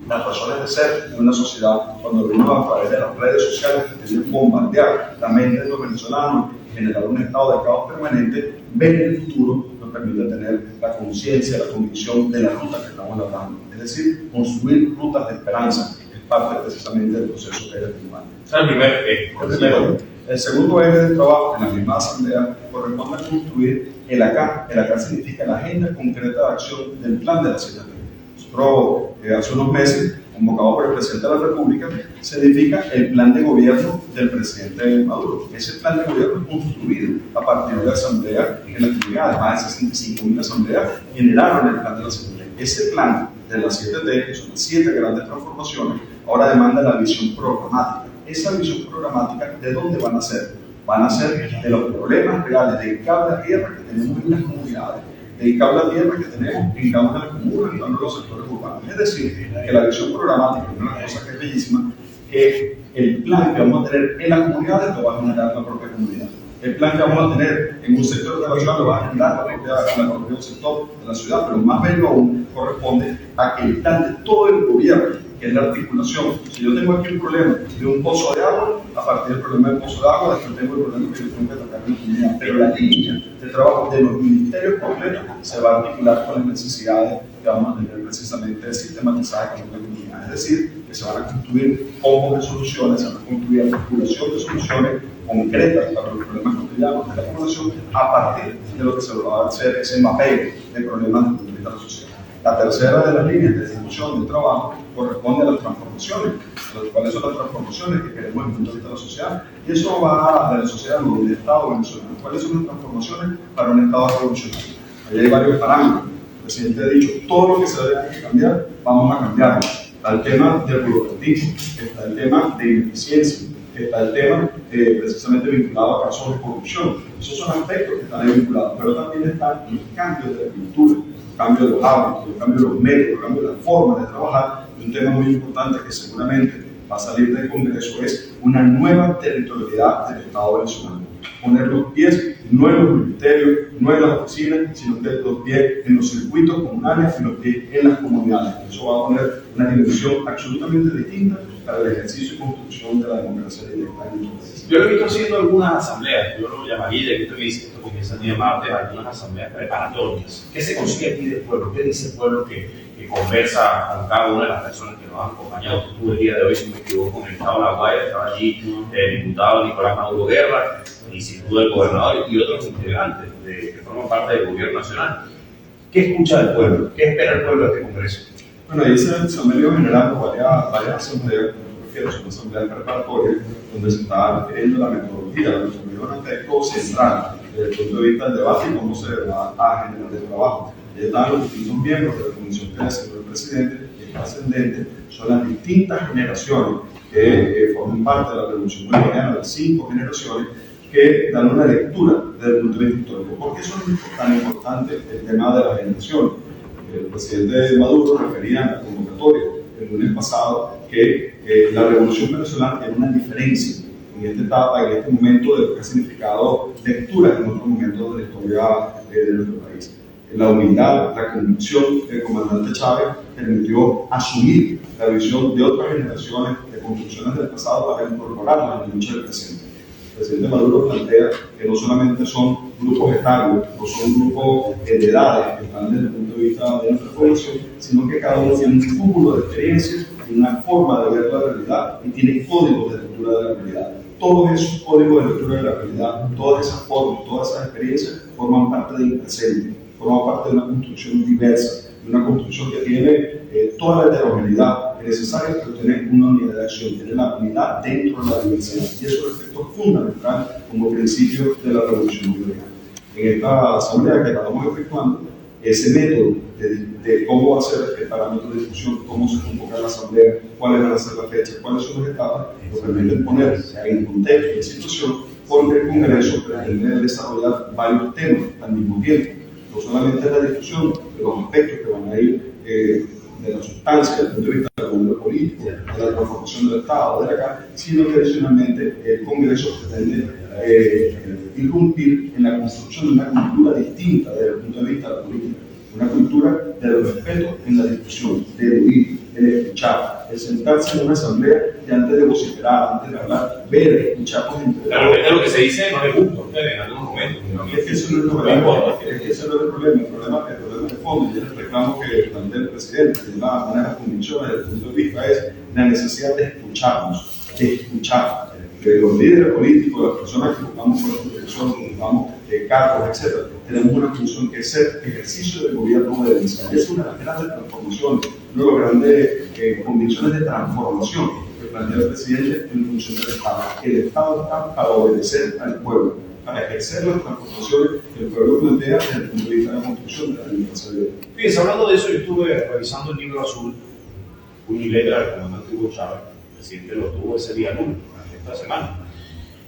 las razones de ser de una sociedad cuando vimos a través de las redes sociales que querían bombardear la mente de los venezolanos, generar un estado de caos permanente, ver el futuro nos permite tener la conciencia, la convicción de la ruta que estamos hablando. Es decir, construir rutas de esperanza es parte precisamente del proceso que es el humano. El segundo eje de trabajo en la misma asamblea corresponde a construir el acá. El acá significa la agenda concreta de acción del plan de la ciudad. Nosotros, hace unos meses, convocado por el presidente de la República, se edifica el plan de gobierno del presidente Maduro. Ese plan de gobierno es construido a partir de la asamblea en las comunidades. Más de 65.000 asambleas generaron el plan de la asamblea. Ese plan de las 7T, que son las 7 grandes transformaciones, ahora demanda la visión programática. Esa visión programática, ¿de dónde van a ser? Van a ser de los problemas reales del cable a tierra que tenemos en las comunidades, del cable a tierra que tenemos en cada una de las comunas, en cada uno de los sectores urbanos. Es decir, que la visión programática, una de las cosas que es bellísima, que el plan que vamos a tener en las comunidades lo va a generar la propia comunidad. El plan que vamos a tener en un sector de la ciudad lo va a generar la propia sector de la ciudad, pero más bello aún corresponde a que el plan de todo el gobierno, que es la articulación. Si yo tengo aquí un problema de un pozo de agua, a partir del problema del pozo de agua, después tengo el problema que yo tengo que atacar en la comunidad. Pero la línea de trabajo de los ministerios completos se va a articular con las necesidades que vamos a tener precisamente sistematizadas con la comunidad. Es decir, que se van a construir combos de soluciones, se van a construir articulación de soluciones concretas para los problemas cotidianos de la población a partir de lo que se va a hacer ese mapeo de problemas de la sociedad. La tercera de las líneas de ejecución del trabajo corresponde a las transformaciones. ¿Cuáles son las transformaciones que queremos en el punto de vista de la sociedad? Y eso va a la sociedad, no del Estado venezolano. ¿Cuáles son las transformaciones para un Estado revolucionario? Ahí hay varios parámetros. El presidente ha dicho, todo lo que se debe que cambiar, vamos a cambiarlo. Está el tema del burocratismo, está el tema de ineficiencia, está el tema precisamente vinculado a casos de corrupción. Esos son aspectos que están ahí vinculados, pero también están los cambios de la cultura, los cambios de los hábitos, los cambios de los métodos, los cambios de las formas de trabajar. Un tema muy importante que seguramente va a salir del Congreso es una nueva territorialidad del Estado venezolano. Poner los pies no en los ministerios, no en las oficinas, sino que los pies en los circuitos comunales y los pies en las comunidades. Eso va a poner una dimensión absolutamente distinta para el ejercicio y construcción de la democracia directa en nuestro país. Yo lo he visto haciendo algunas asambleas, yo lo llamaría, ya que usted dice, esto comienza el día martes, algunas asambleas preparatorias. ¿Qué se consigue aquí del pueblo? ¿Qué dice el pueblo que conversa con cada una de las personas que nos han acompañado? Estuve el día de hoy, si no me equivoco, con el Estado de La Guaira, estaba allí el diputado Nicolás Maduro Guerra, y sin duda el gobernador y otros integrantes que forman parte del gobierno nacional. ¿Qué escucha del pueblo? ¿Qué espera el pueblo de este Congreso? Bueno, ahí se han venido generando varias asambleas, que son asambleas preparatorias, donde se está refiriendo la metodología, la metodología es un aspecto central desde el punto de vista del debate y cómo se va a generar el trabajo. Ya están los distintos miembros de la comisión que designó el presidente, y el ascendente, son las distintas generaciones que forman parte de la revolución bolivariana, las 5 generaciones, que dan una lectura desde el punto de vista histórico. ¿Por qué es tan importante el tema de la generación? El presidente Maduro refería en la convocatoria el lunes pasado que la revolución venezolana tiene una diferencia en esta etapa, en este momento, de lo que ha significado lecturas en otros momentos de la historia de nuestro país. La humildad, la convicción del comandante Chávez permitió asumir la visión de otras generaciones de construcciones del pasado para incorporarlas en la lucha del presente. El presidente Maduro plantea que no solamente son grupos etarios, no son grupos de edades que están desde el punto de vista de nuestra población, sino que cada uno tiene un cúmulo de experiencias y una forma de ver la realidad y tiene códigos de lectura de la realidad. Todos esos códigos de lectura de la realidad, todas esas formas, todas esas experiencias forman parte del presente, forman parte de una construcción diversa, de una construcción que tiene toda la heterogeneidad necesaria para tener una unidad de acción, tener la unidad dentro de la diversidad. Y eso es efecto fundamental como principio de la revolución bolivariana. En esta asamblea que estamos efectuando, ese método de cómo va a ser el parámetro de discusión, cómo se convoca la asamblea, cuáles van a ser las fechas, cuáles son las etapas, nos permiten poner en contexto y situación, porque el Congreso pretende desarrollar varios temas al mismo tiempo. No solamente la discusión de los aspectos que van a ir de la sustancia, desde el punto de vista del mundo político, de la transformación del Estado, de acá, sino que adicionalmente el Congreso pretende irrumpir en la construcción de una cultura distinta desde el punto de vista de la política, una cultura del respeto en la discusión, de erudir, el escuchar, el sentarse en una asamblea y antes de vociferar, antes de hablar, ver, escuchar por entre de repente lo que se dice no le gusta a ustedes en algunos momentos. Es que eso no es el problema, es que ese no es el problema, el problema de fondo, y el reclamo que plantea el presidente, que una de las convicciones desde el punto de vista es la necesidad de escucharnos, de escuchar. De los líderes políticos, las personas que ocupamos por la protección, que ocupamos cargos, etc., tenemos una función que es ser ejercicio del gobierno de derecha. Y es una de las grandes transformaciones, una de las grandes condiciones de transformación que plantea el presidente en función del Estado. El Estado está para obedecer al pueblo, para ejercer las transformaciones que el pueblo plantea desde el punto de vista de la construcción de la democracia. Fíjense, hablando de eso, yo estuve revisando el libro azul, una letra del comandante Hugo Chávez, el presidente lo tuvo ese día lunes, esta semana.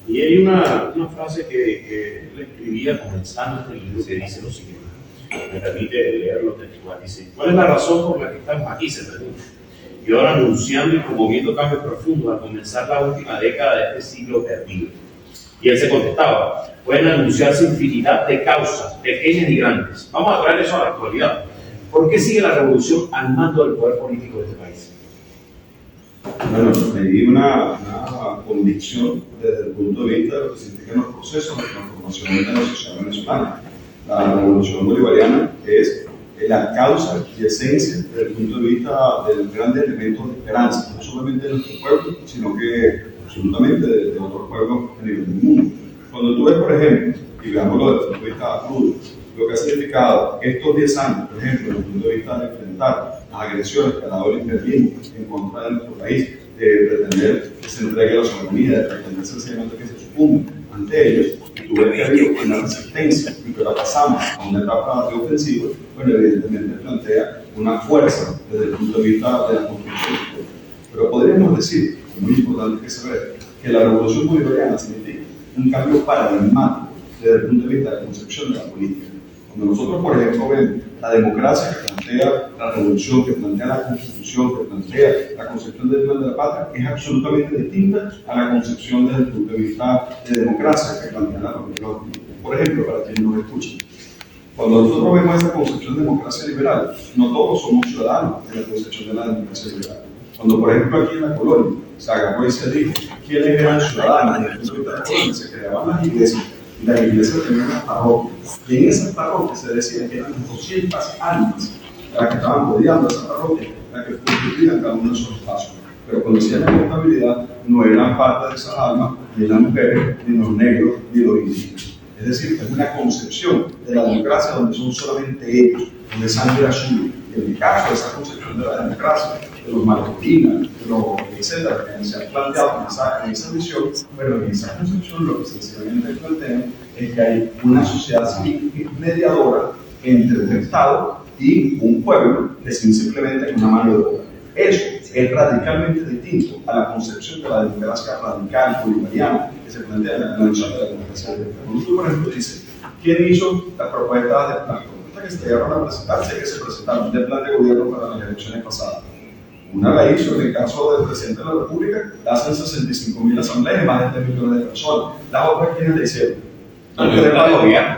Y hay una frase que él escribía comenzando este libro que dice lo siguiente, me permite leerlo textual, dice: ¿cuál es la razón por la que estamos aquí? Se pregunta. Y ahora anunciando y promoviendo cambios profundos al comenzar la última década de este siglo perdido. Y él se contestaba: pueden anunciarse infinidad de causas, pequeñas y grandes. Vamos a traer eso a la actualidad. ¿Por qué sigue la revolución al mando del poder político de este país? Bueno, me di una convicción desde el punto de vista de lo que significan los procesos de transformación de la sociedad venezolana. La revolución bolivariana es la causa y esencia desde el punto de vista del gran elemento de esperanza, no solamente de nuestro pueblo, sino que absolutamente de otros pueblos a nivel del mundo. Cuando tú ves, por ejemplo, y veámoslo desde el punto de vista crudo, lo que ha significado estos 10 años, por ejemplo, desde el punto de vista de enfrentar las agresiones que ha dado el imperialismo en contra de nuestro país, de pretender que se entregue la soberanía, de pretender sencillamente que se sucumba ante ellos, y tú ves que ha habido una resistencia y que la pasamos a una etapa de ofensiva, bueno, evidentemente plantea una fuerza desde el punto de vista de la construcción. Pero podríamos decir, es muy importante que se vea, que la revolución bolivariana significa un cambio paradigmático desde el punto de vista de la concepción de la política. Cuando nosotros, por ejemplo, vemos la democracia que plantea la revolución, que plantea la constitución, que plantea la concepción del plan de la patria, es absolutamente distinta a la concepción desde el punto de vista de democracia que plantea la revolución. Por ejemplo, para quienes nos escuchan, cuando nosotros vemos esa concepción de democracia liberal, no todos somos ciudadanos de la concepción de la democracia liberal. Cuando, por ejemplo, aquí en la colonia se agarró y se dijo quiénes eran ciudadanos desde el punto de vista de la colonia, se creaban las iglesias, y las iglesias tenían unas parroquias, y en esas parroquias se decía que eran 200 almas las que estaban rodeando esa parroquia, las que constituían cada uno de esos espacios. Pero cuando hacían la contabilidad, no eran parte de esas almas ni las mujeres, ni los negros, ni los indígenas. Es decir, es una concepción de la democracia donde son solamente ellos, donde sangre azul. Y en el caso de esa concepción de la democracia, de los marroquinos, de los etcétera, que se han planteado en esa visión, bueno, en esa concepción lo que sencillamente plantean es que hay una sociedad civil mediadora entre un Estado y un pueblo que simplemente es una mano de obra. Eso es radicalmente distinto a la concepción de la democracia radical bolivariana que se plantea en la noción de la democracia directa. Cuando tú, por ejemplo, dices, ¿quién hizo las propuestas de plan? Que se llegaron a presentarse, que se presentaron del plan de gobierno para las elecciones pasadas. Una la hizo en el caso del presidente de la República, la hacen 65.000 asambleas y más de 3 millones de personas. Las otras, ¿quiénes la hicieron?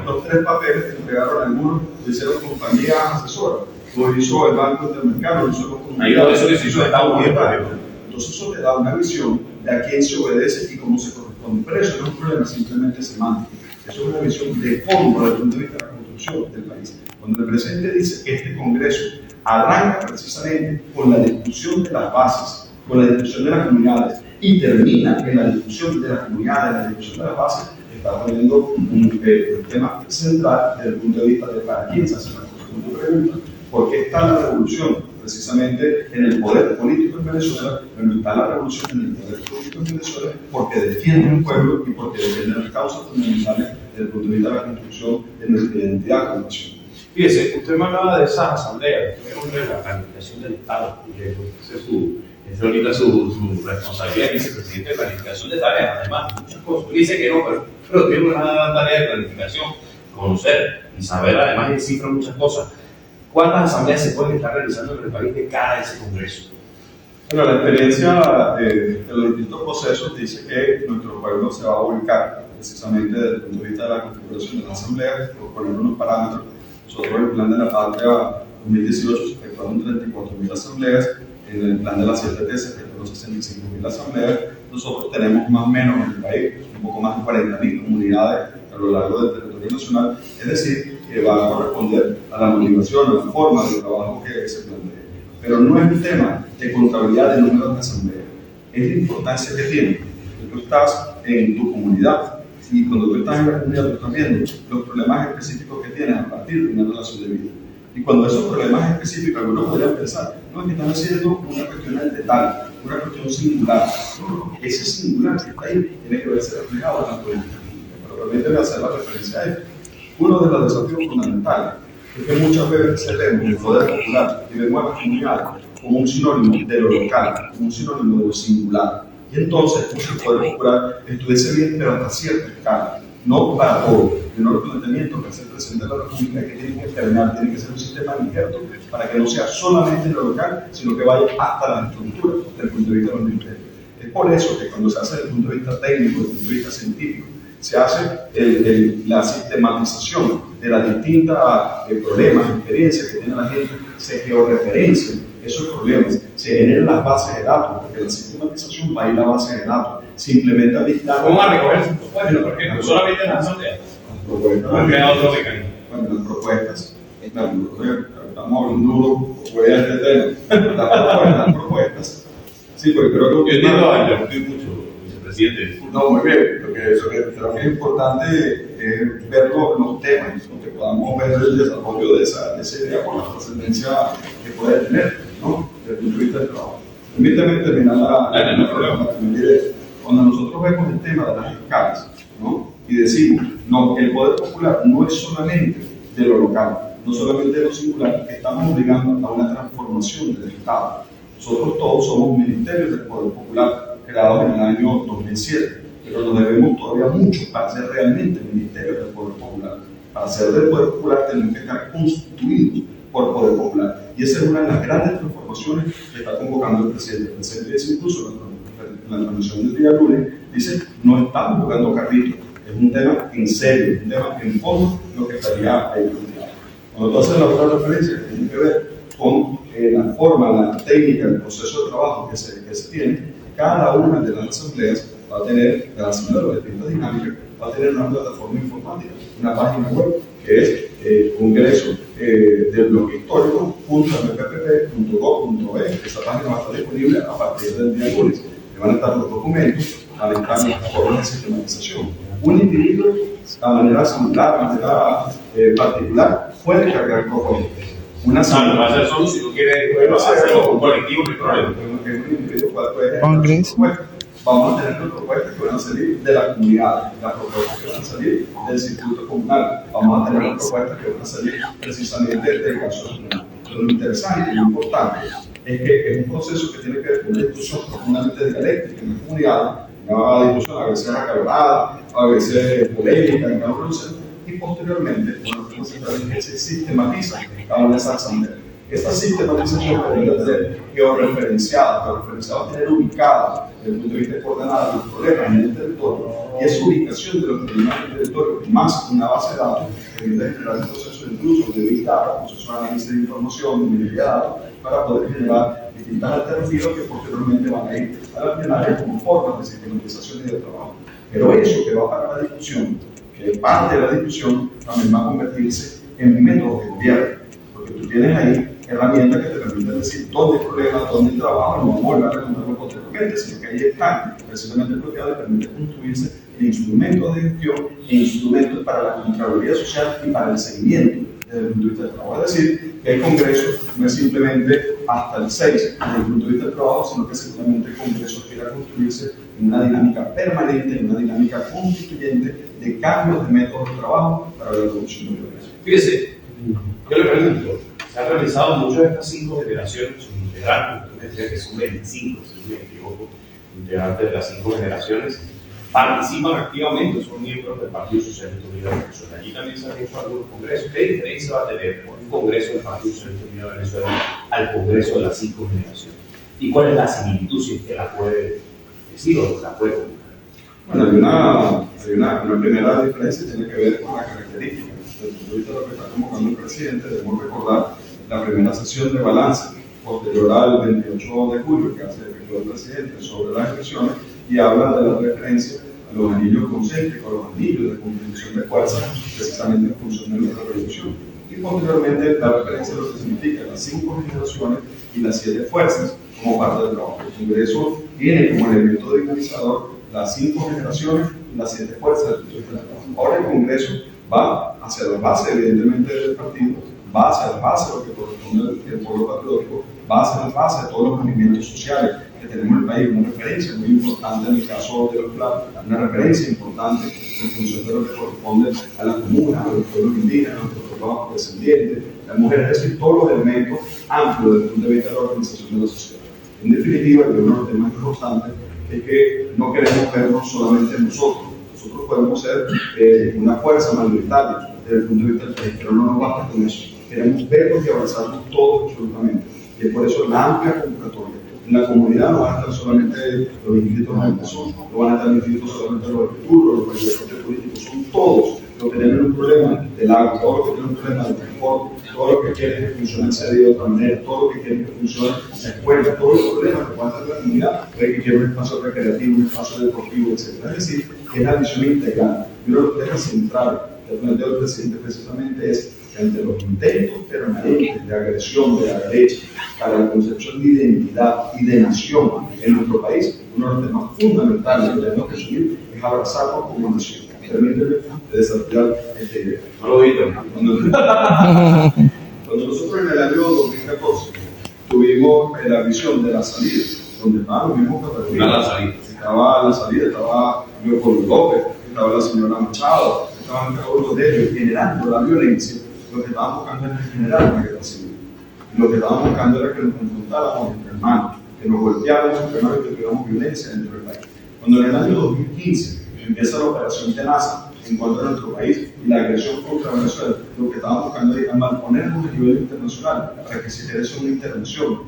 Los tres papeles que entregaron algunos lo hicieron compañías asesoras. Lo hizo el Banco Interamericano, lo hizo eso que se hizo de Estados Unidos. Entonces eso te da una visión de a quién se obedece y cómo se corresponde. Pero eso no es un problema simplemente semántico. Eso es una visión de fondo desde el punto de vista de la construcción del país. Cuando el presidente dice que este Congreso arranca precisamente con la discusión de las bases, con la discusión de las comunidades y termina en la discusión de las comunidades, en la discusión de las bases, está poniendo un tema central desde el punto de vista de para quién se hace la cosa. ¿Por qué está la revolución? Precisamente en el poder político en Venezuela, pero está la revolución en el poder político en Venezuela porque defiende un pueblo y porque defiende las causas fundamentales desde el punto de vista de la construcción de nuestra identidad como nación. Fíjese, usted me hablaba de esas asambleas, usted de la planificación del Estado, es ahorita su responsabilidad de vicepresidente de planificación de tareas, además, muchas cosas. Dice que no, pero tiene una tarea de planificación, conocer y saber además de cifras muchas cosas. ¿Cuántas asambleas se pueden estar realizando en el país de cara a ese Congreso? Bueno, la experiencia de los distintos procesos dice que nuestro pueblo se va a ubicar precisamente desde el punto de vista de la configuración de la asamblea, por poner unos parámetros. Nosotros en el plan de la patria 2018 se efectuaron 34.000 asambleas, en el plan de las 7 tesis, que son los 65.000 asambleas, nosotros tenemos más o menos en el país un poco más de 40.000 comunidades a lo largo del territorio nacional, es decir, que va a corresponder a la motivación, a la forma de trabajo que se plantea. Pero no es un tema de contabilidad de números de asambleas, es la importancia que tiene. Que tú estás en tu comunidad y cuando tú estás en la comunidad tú estás viendo los problemas específicos que tienes a partir de una relación de vida. Y cuando esos problemas específicos, algunos podrían pensar, no, es que están haciendo una cuestión del detalle, una cuestión singular. No, ese singular que está ahí tiene que verse reflejado en la política. Pero permíteme hacer la referencia a esto. Uno de los desafíos fundamentales es que muchas veces vemos el poder popular y vemos a las comunidades como un sinónimo de lo local, como un sinónimo de lo singular. Y entonces, el poder popular estuviese bien, pero hasta cierta escala, no para todo. Y no los planteamientos que hace el presidente de la República que tiene que terminar, tiene que ser un sistema abierto para que no sea solamente lo local, sino que vaya hasta la estructura desde el punto de vista de los ministerios. Es por eso que cuando se hace desde el punto de vista técnico, desde el punto de vista científico, se hace la sistematización de las distintas problemas, experiencias que tiene la gente, se georreferencian esos problemas, se generan las bases de datos, porque la sistematización va a ir a la base de datos, se implementa Big Data. ¿Cómo va a recoger sus propuestas, por ejemplo? Solamente en las asambleas. ¿No han creado otro mecanismo? Bueno, las propuestas, estamos hablando duro, voy a este tema, las propuestas, sí, porque creo que... Yo entiendo a interrumpir mucho, vicepresidente. No, muy bien, lo que creo que es importante es ver los temas, que podamos ver el desarrollo de esa idea por la trascendencia que puede tener, ¿no? Desde el punto de vista del trabajo. Permítame terminar cuando nosotros vemos el tema de las escalas, ¿no? Y decimos, no, el poder popular no es solamente de lo local, no solamente de lo singular, estamos obligando a una transformación del Estado. Nosotros todos somos ministerios del poder popular, creados en el año 2007, pero nos debemos todavía mucho para ser realmente ministerios del poder popular. Para ser del poder popular tenemos que estar constituidos por poder popular. Y esa es una de las grandes transformaciones que está convocando el presidente. El presidente dice incluso en la transmisión del día lunes, dice, no estamos jugando carritos, es un tema en serio, un tema en fondo, lo que estaría ahí planteado. Cuando tú haces la otra referencia que tiene que ver con la forma, la técnica, el proceso de trabajo que se tiene, cada una de las asambleas va a tener, la asamblea de las distintas dinámicas, va a tener una plataforma informática, una página web que es Congreso del Bloque Histórico.mppp.gov.es. Esa página va a estar disponible a partir del día lunes. Van a estar los documentos, van a estar las formas de sistematización. Un individuo, a manera singular, a manera particular, puede cargar propuestas. Una no va a ser solo si tú quieres hacerlo con un colectivo, no hay problema. Un individuo puede Congreso. Vamos a tener propuestas que van a salir de la comunidad, las propuestas que van a salir del circuito comunal, vamos a tener propuestas que van a salir precisamente del caso comunal. Pero lo interesante y lo importante es que es un proceso que tiene que ver con una discusión profundamente dialéctica en la comunidad, una discusión a veces acalorada, a veces polémica en cada uno de los centros, y posteriormente, se sistematiza cada una de esas asambleas. Esta sistematización debería ser georreferenciada, tener ubicada desde el punto de vista coordenada los problemas en el territorio, y esa ubicación de los problemas en el territorio, más una base de datos, permite generar un proceso incluso de Big Data, proceso de análisis de información, de minería de datos, para poder generar distintas alternativas que posteriormente van a ir a la plenaria como formas de sistematización y de trabajo. Pero eso que va para la discusión, que es parte de la discusión, también va a convertirse en métodos de gobierno, porque tú tienes ahí herramientas que te permiten decir dónde hay problemas, dónde hay trabajo, no vamos a volver a recontarlo posteriormente, sino que ahí están precisamente bloqueados y permite construirse el instrumento de gestión e instrumentos para la Contraloría Social y para el seguimiento desde el punto de vista del trabajo. Es decir, que el Congreso no es simplemente hasta el 6 desde el punto de vista del trabajo, sino que seguramente el Congreso quiera construirse en una dinámica permanente, en una dinámica constituyente de cambios de métodos de trabajo para la reducción de violencia. Fíjese, yo le pregunto, se han realizado muchas de estas 5 generaciones, sus integrantes, usted decía que son 25, si no me equivoco, integrantes de las 5 generaciones, participan activamente, son miembros del Partido Socialista Unido de Venezuela. Allí también se han hecho algunos congresos. ¿Qué diferencia va a tener un congreso del Partido Socialista Unido de Venezuela al congreso de las 5 generaciones? ¿Y cuál es la similitud, si usted la puede decir o la puede comunicar? Bueno, hay una primera diferencia que tiene que ver con la característica. Desde el punto de vista de lo que está convocando el presidente, debemos recordar la primera sesión de balance posterior al 28 de julio que hace efectuó el presidente sobre las elecciones, y habla de la referencia a los anillos concéntricos, a los anillos de conjunción de fuerzas, precisamente en función de nuestra revolución. Y posteriormente la referencia a lo que significa las 5 generaciones y las 7 fuerzas como parte del trabajo. El Congreso tiene como elemento dinamizador las 5 generaciones y las 7 fuerzas del trabajo. Ahora el Congreso va hacia la base, evidentemente, del partido, va hacia la base de lo que corresponde al pueblo patriótico, va hacia la base de todos los movimientos sociales que tenemos en el país, una referencia muy importante en el caso de los platos, una referencia importante en función de lo que corresponde a las comunas, a los pueblos indígenas, a los pueblos afrodescendientes, las mujeres, es decir, todos los elementos amplios desde el punto de vista de la organización de la sociedad. En definitiva, uno de los temas importantes es que no queremos vernos solamente nosotros. Nosotros podemos ser una fuerza mayoritaria desde el punto de vista del país, pero no nos basta con eso. Queremos vernos y abrazarnos todos absolutamente. Y es por eso la amplia convocatoria. En la comunidad no van a estar solamente los institutos de educación, no van a estar los institutos solamente los escrituros, los partidos políticos, son todos los que tienen un problema del agua, todos los que tienen un problema del transporte, todos los que quieren que funcione el CDI de otra manera, todos los que quieren que funcione la escuela, todos los problemas que pueda tener la comunidad, que quiere un espacio recreativo, un espacio deportivo, etc. Es decir, que es la visión integral. Y uno de los temas centrales que planteó el presidente precisamente es que ante los intentos permanentes de agresión de la derecha para la concepción de identidad y de nación en nuestro país, uno de los temas fundamentales que tenemos que asumir es abrazarnos como nación. Permíteme desarrollar esta idea. No lo digo. Cuando nosotros en el año 2014 tuvimos la visión de la salida, donde estaban los mismos categorías, estaba la salida, estaba Leopoldo López, estaba la señora Machado, estaban cada uno de ellos generando la violencia. Lo que estaban buscando era generar una guerra civil. Lo que estaban buscando era que nos confrontáramos entre hermanos, que nos golpeáramos entre hermanos y que tuviéramos violencia dentro del país. Cuando en el año 2015 empieza la operación Tenaza en contra de nuestro país y la agresión contra Venezuela, lo que estaban buscando era mantenernos a nivel internacional para que se hiciese una intervención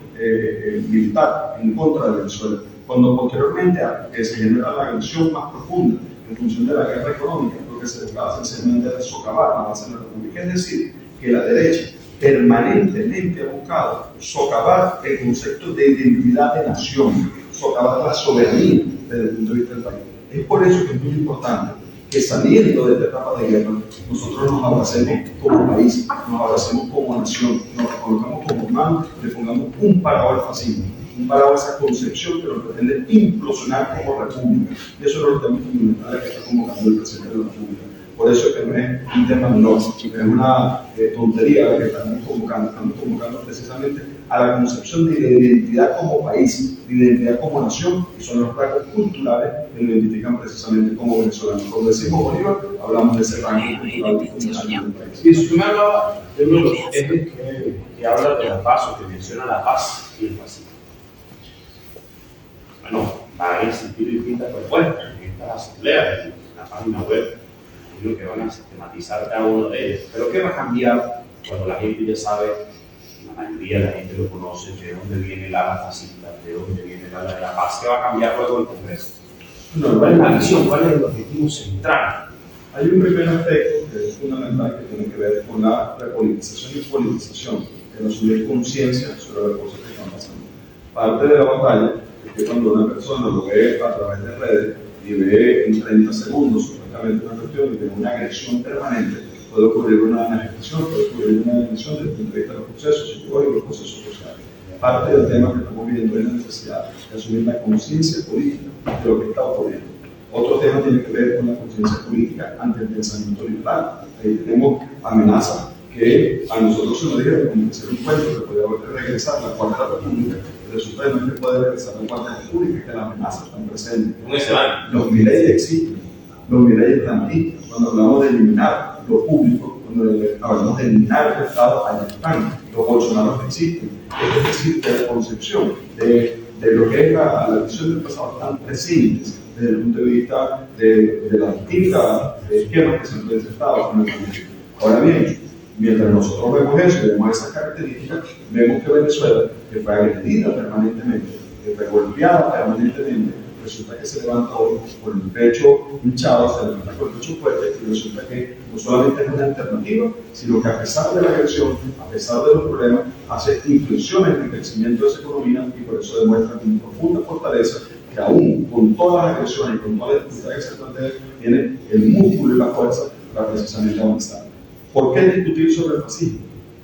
militar en contra de Venezuela. Cuando posteriormente que se genera la agresión más profunda en función de la guerra económica, lo que se buscaba sencillamente era socavar la base de la República. Es decir, que la derecha permanentemente ha buscado socavar el concepto de identidad de nación, socavar la soberanía desde el punto de vista del país. Es por eso que es muy importante que saliendo de esta etapa de guerra, nosotros nos abracemos como país, nos abracemos como nación, nos reconozcamos como hermanos, le pongamos un parado al fascismo, un parado a esa concepción que nos pretende implosionar como república. Y eso es lo que tenemos fundamentales que está convocando el presidente de la República. Por eso es que no es un tema menor, es una tontería que estamos convocando precisamente a la concepción de identidad como país, de identidad como nación, y son los rasgos culturales que nos identifican precisamente como venezolanos. Cuando decimos Bolívar, hablamos de ese rango cultural del país. Y si tú me hablabas de uno de los ejes que habla de la paz, o que menciona la paz y el fascismo. Bueno, van a existir distintas propuestas en estas asambleas, en la página web, lo que van a sistematizar cada uno de ellos. Pero ¿qué va a cambiar cuando la gente ya sabe, la mayoría de la gente lo conoce, de dónde viene el ala fascista, de dónde viene el ala de la paz? ¿Qué va a cambiar luego el Congreso? No, ¿Cuál es la visión? ¿Cuál es el objetivo central? Hay un primer aspecto que es fundamental que tiene que ver con la repolitización y politización, que nos subir conciencia sobre las cosas que están pasando. Parte de la batalla es que cuando una persona lo ve a través de redes y ve en 30 segundos supuestamente una cuestión y ve una agresión permanente, puede ocurrir una manifestación, puede ocurrir una agresión desde el punto de vista de los procesos psicológicos y los procesos sociales. Parte del tema que estamos viendo es la necesidad de asumir la conciencia política de lo que está ocurriendo. Otro tema tiene que ver con la conciencia política ante el pensamiento liberal. Ahí tenemos amenazas que a nosotros se nos dijeron como que ser un cuento que puede regresar la Cuarta República. Resulta que no es que puede regresar la Cuarta República, que las amenazas están presentes. Un escenario. Los Milei existen, los Milei están aquí. Cuando hablamos de eliminar lo público, cuando hablamos de eliminar el Estado, allá están. Los Bolsonaros existen. Es decir, que la concepción de lo que es la visión del pasado están presentes desde el punto de vista de las distintas esquemas que se han presentado en el país. Ahora bien, mientras nosotros vemos eso y vemos esas características, vemos que Venezuela, que fue agredida permanentemente, que fue golpeada permanentemente, resulta que se levanta hoy con el pecho hinchado, se levanta con el pecho fuerte, y resulta que no solamente es una alternativa, sino que a pesar de la agresión, a pesar de los problemas, hace inflexión en el crecimiento de esa economía y por eso demuestra con profunda fortaleza que aún con todas las agresiones y con todas las dificultades que se plantean, tiene el músculo y la fuerza para precisamente avanzar. ¿Por qué discutir sobre el fascismo?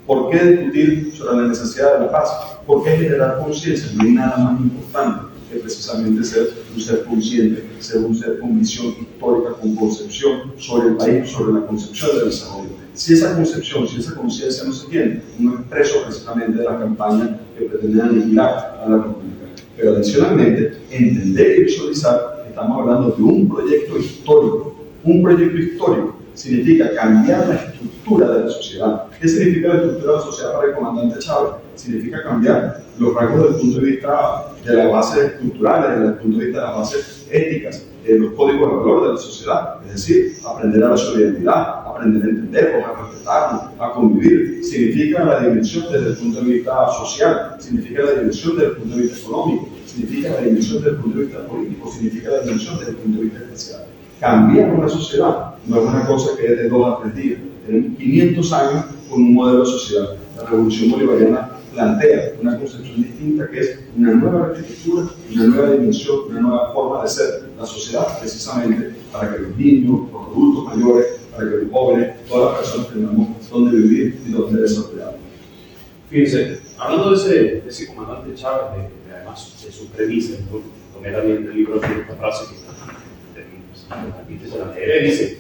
¿Por qué discutir sobre la necesidad de la paz? ¿Por qué generar conciencia? No hay nada más importante que precisamente ser un ser consciente, ser un ser con visión histórica, con concepción sobre el país, sobre la concepción del desarrollo. Si esa concepción, si esa conciencia no se tiene, uno es preso precisamente de la campaña que pretende aniquilar a la República. Pero adicionalmente, entender y visualizar que estamos hablando de un proyecto histórico. Un proyecto histórico significa cambiar la estructura de la sociedad. ¿Qué significa la estructura de la sociedad para el comandante Chávez? Significa cambiar los rasgos desde el punto de vista de las bases culturales, desde el punto de vista de las bases éticas, de los códigos de valor de la sociedad. Es decir, aprender a la solidaridad, aprender a entendernos, a respetarnos, a convivir. Significa la dimensión desde el punto de vista social, significa la dimensión desde el punto de vista económico, significa la dimensión desde el punto de vista político, significa la dimensión desde el punto de vista espacial. Cambiar una sociedad no es una cosa que es de 2 a 3 días. Tenemos 500 años con un modelo de sociedad. La revolución bolivariana plantea una concepción distinta que es una nueva arquitectura, una nueva dimensión, una nueva forma de ser la sociedad, precisamente para que los niños, los adultos mayores, para que los jóvenes, todas las personas tengamos donde vivir y donde desarrollar. Fíjense, hablando de ese comandante Chávez, además de su premisa, tomé también del libro de esta frase que dice: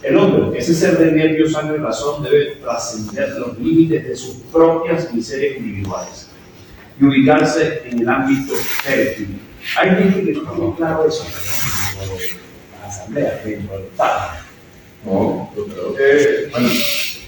el hombre, ese ser de nervios, sangre y razón, debe trascender los límites de sus propias miserias individuales y ubicarse en el ámbito colectivo. Hay gente que no tiene claro eso, dentro de la asamblea, dentro del Estado. No, yo creo que, bueno,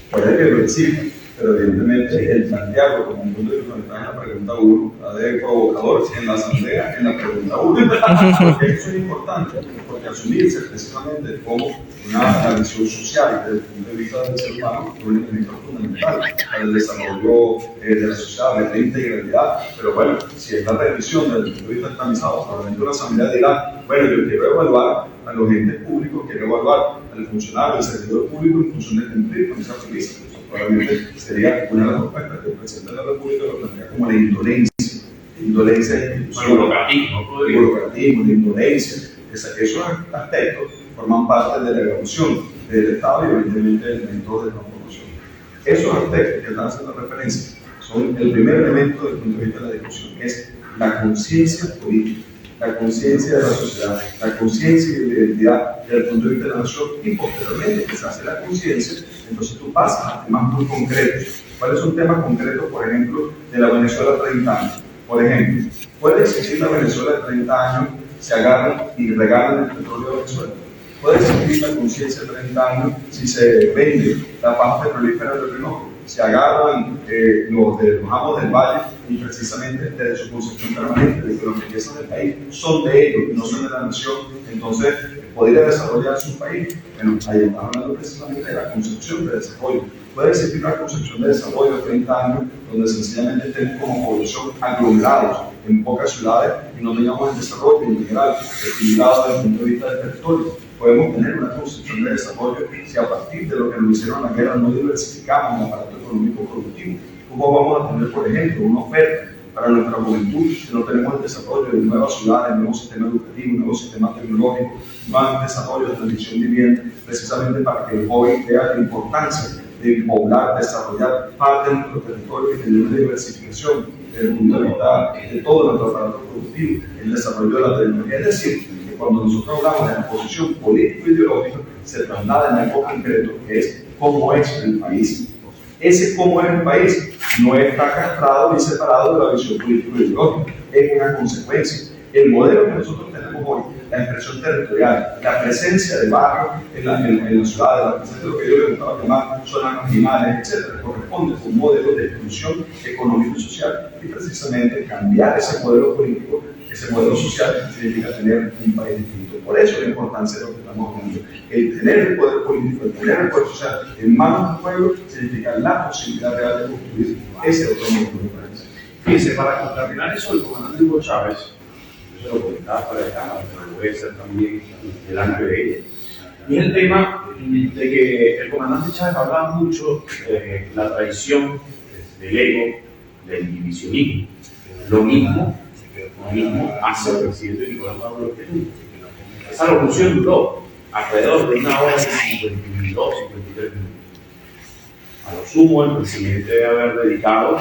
puede que lo exista, pero evidentemente el plantearlo como un punto de vista en la pregunta 1, la de provocador, si en la asamblea, en la pregunta 1, porque eso es importante, porque asumirse precisamente como una visión social desde el punto de vista del ser humano es un elemento fundamental para el desarrollo de la sociedad, de la integralidad. Pero bueno, si es la revisión desde el punto de vista organizado, probablemente una asamblea dirá: bueno, yo quiero evaluar a los entes públicos, quiero evaluar al funcionario, al servidor público en función de cumplir con esa premisa. Probablemente sería una de las propuestas que el presidente de la República lo plantea como la indolencia institucional, el burocratismo, la indolencia. Esos aspectos forman parte de la evolución del Estado y evidentemente elementos de transformación. Esos aspectos que están haciendo referencia son el primer elemento desde el punto de vista de la discusión, que es la conciencia política, la conciencia de la sociedad, la conciencia y la identidad desde el punto de vista de la nación, y posteriormente que se hace la conciencia, entonces tú pasas a temas muy concretos. ¿Cuáles son temas concretos, por ejemplo, de la Venezuela 30 años? Por ejemplo, ¿puede existir la Venezuela de 30 años si agarran y regalan el petróleo de Venezuela? ¿Puede existir la conciencia de 30 años si se vende la paz petrolífera del Orinoco? Si agarran los amos del valle y precisamente desde su concepción permanente de que las riquezas del país son de ellos y no son de la nación, entonces podría desarrollarse un país. Bueno, ahí estamos hablando precisamente de la concepción de desarrollo. Puede existir una concepción de desarrollo de 30 años donde sencillamente estén como población aglomerados en pocas ciudades y no tengamos el desarrollo integral, equilibrado desde el punto de vista del territorio. Podemos tener una concepción de desarrollo si a partir de lo que nos hicieron la guerra no diversificamos el aparato económico productivo. ¿Cómo vamos a tener, por ejemplo, una oferta para nuestra juventud si no tenemos el desarrollo de nuevas ciudades, nuevo sistema educativo, nuevo sistema tecnológico, más desarrollo de transmisión vivienda, precisamente para que el joven vea la importancia de poblar, desarrollar parte de nuestro territorio y tener una diversificación desde el punto de vista de todo nuestro aparato productivo, el desarrollo de la tecnología? Es decir, que cuando nosotros hablamos de la posición político-ideológica, se traslada en algo concreto, que es cómo es el país. Ese cómo es el país no está castrado ni separado de la visión político-ideológica, es una consecuencia. El modelo que nosotros tenemos hoy, la expresión territorial, la presencia de barrios en la ciudad, la presencia de lo que yo le gustaba llamar zonas marginales, etc., corresponde a un modelo de exclusión económico y social. Y precisamente cambiar ese modelo político, ese modelo social, significa tener un país distinto. Por eso la importancia de lo que estamos hablando. El tener el poder político, el tener el poder social en manos del pueblo, significa la posibilidad real de construir ese otro modelo de país. Fíjense, para terminar eso, el comandante Hugo Chávez, se lo comentaba fuera de cámara, pero lo voy a hacer también delante de ella. Y es el tema de que el comandante Chávez hablaba mucho de la traición del ego, del divisionismo. Lo mismo hace el presidente Nicolás Maduro Ortega. Esa revolución duró alrededor de 1 hora y 52, 53 minutos. A lo sumo, el presidente debe haber dedicado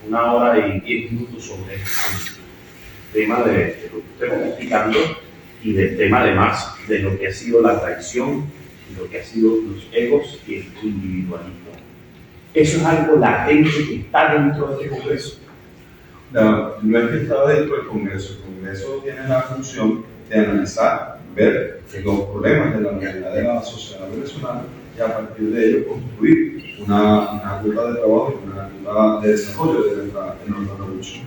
1 hora y 10 minutos sobre este tema de lo que usted está explicando y del tema además de lo que ha sido la traición y lo que ha sido los egos y el individualismo. Eso es algo latente que está dentro de este Congreso. No es que está dentro del Congreso. El Congreso tiene la función de analizar, ver los problemas de la realidad de la sociedad venezolana y a partir de ello construir una ruta de trabajo y una ruta de desarrollo de nuestra revolución.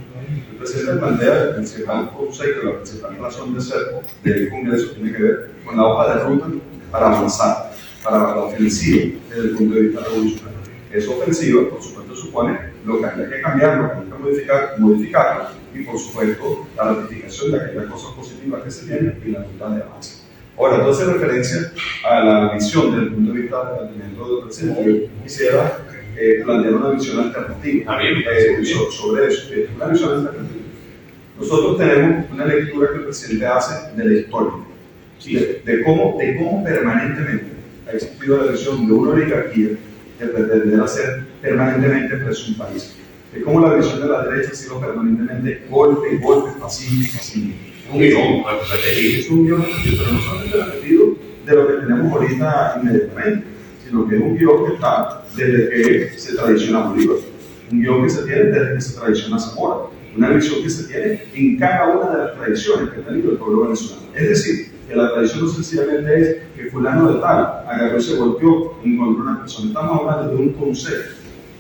El presidente plantea el principal concepto, la principal razón de ser del Congreso tiene que ver con la hoja de ruta para avanzar, para la ofensiva desde el punto de vista revolucionario. Esa ofensiva, por supuesto, supone lo que hay que cambiar, lo que hay que modificar y, por supuesto, la ratificación de aquellas cosas positivas que se tienen y la ruta de avance. Ahora, entonces, en referencia a la visión desde el punto de vista del planteamiento del presidente, yo quisiera plantear una visión alternativa sobre eso. Una visión alternativa. Nosotros tenemos una lectura que el presidente hace de la historia, de cómo permanentemente ha existido la visión de una oligarquía que pretender hacer permanentemente preso un país. Es como la visión de la derecha ha sido permanentemente golpe, fascismo. Un guión repetido. Es un guión repetido, pero no solamente repetido de lo que tenemos ahorita inmediatamente, sino que es un guión que está desde que se tradiciona Bolívar, un guión que se tiene desde que se tradiciona Zamora, una visión que se tiene en cada una de las tradiciones que ha tenido el pueblo venezolano. Es decir, que la tradición no sencillamente es que fulano de tal agarró y se golpeó y encontró una persona. Estamos hablando de un concepto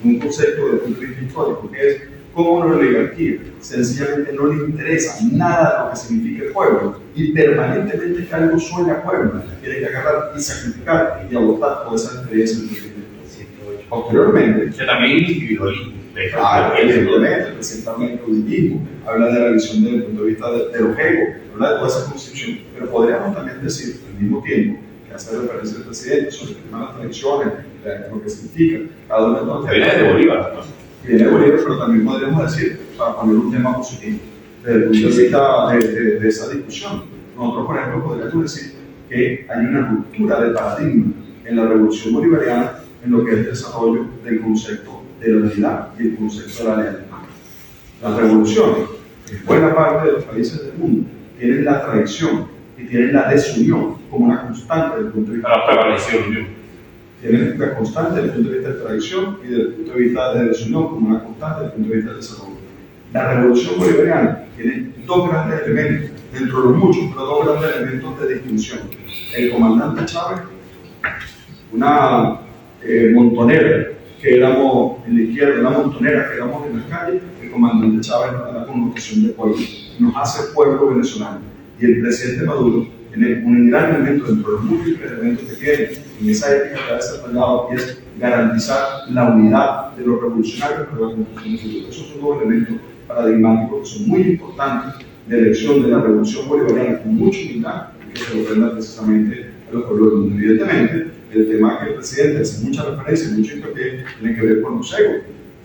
desde el punto de vista histórico, que es cómo una oligarquía sencillamente no le interesa nada de lo que significa el pueblo y permanentemente que algo suene a pueblo, tiene que agarrar y sacrificar y abortar toda esa experiencia. Posteriormente, que también es individualismo. Evidentemente, el presidente habla de caudillismo, habla de la visión desde el punto de vista de los egos, habla de toda esa concepción, pero podríamos también decir al mismo tiempo que hace referencia al presidente sobre el tema de las tradiciones, lo que significa cada uno de los viene de Bolívar, ¿no? Viene de Bolívar, pero también podríamos decir, para poner un tema positivo, desde el punto de vista de esa discusión. Nosotros, por ejemplo, podríamos decir que hay una ruptura de paradigma en la revolución bolivariana en lo que es el desarrollo del concepto de la unidad y el concepto de la lealtad. Las revoluciones, en buena parte de los países del mundo, tienen la traición y tienen la desunión como una constante desde el punto de vista. La prevalencia de unión. Tienen la constante desde el punto de vista de traición y desde el punto de vista de desunión como una constante desde el punto de vista del desarrollo. La revolución bolivariana tiene dos grandes elementos, dentro de los muchos, pero dos grandes elementos de distinción. El comandante Chávez, una montonera que éramos en la izquierda, una montonera que éramos en la calle, el comandante Chávez nos da la connotación de pueblo, nos hace pueblo venezolano. Y el presidente Maduro tiene un gran elemento dentro de los múltiples elementos que tiene en esa ética que ha desarrollado, que es garantizar la unidad de los revolucionarios para la construcción futura. Esos son dos elementos paradigmáticos que son muy importantes de elección de la revolución bolivariana con mucha humildad y que se lo prenda precisamente a los pueblos del mundo. Evidentemente, el tema que el presidente hace mucha referencia, mucho hincapié, tiene que ver con los egos.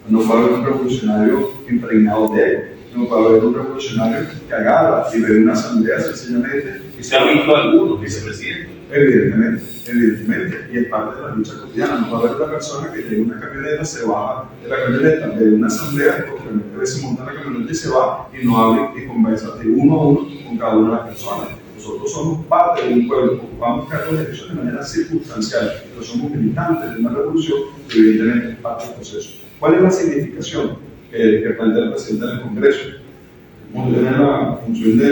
No puede haber un revolucionario impregnado de ego, no puede haber un revolucionario que agarra y ve una asamblea sencillamente. Y se ha visto algunos, vicepresidente. Evidentemente, y es parte de la lucha cotidiana. No va a haber una persona que llegue una camioneta, se baja de la camioneta, ve una asamblea, porque se monta la camioneta y se va y no hable y conversa de uno a uno con cada una de las personas. Nosotros somos parte de un pueblo, ocupamos cargos de elección de manera circunstancial, pero somos militantes de una revolución que evidentemente es parte del proceso. ¿Cuál es la significación que plantea el presidente del Congreso? Como tener la función de